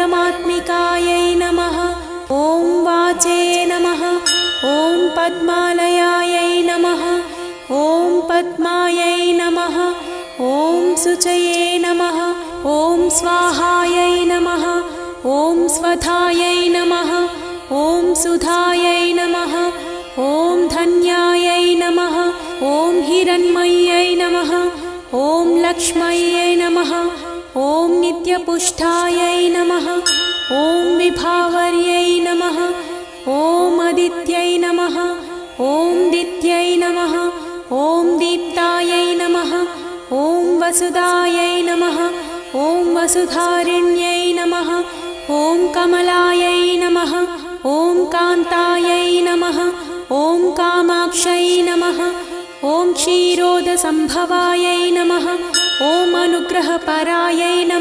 परमात्मिकायै नमः। ॐ वाचे नमः। ॐ पद्मालयायै नमः। ॐ पद्मायै नमः। ॐ शुचये नमः। ॐ स्वाहायै नमः। ॐ स्वधायै नमः। ॐ सुधायै नमः। ॐ धन्यायै नमः। ॐ हिरण्मय्यै नमः। ॐ लक्ष्म्यै नमः। ॐ नित्यपुष्टायै नमः। ॐ विभावर्यै नमः। ॐ अदित्यै नमः। ॐ दित्यै नमः। ॐ दीप्तायै नमः। ॐ वसुदायै नमः। ॐ वसुधारिण्यै नमः। ॐ कमलायै नमः। ॐ कान्तायै नमः। ॐ कामाक्षै नमः। ॐ क्षीरोदसम्भवायै नमः। ॐ अनुग्रहपरायै नमः।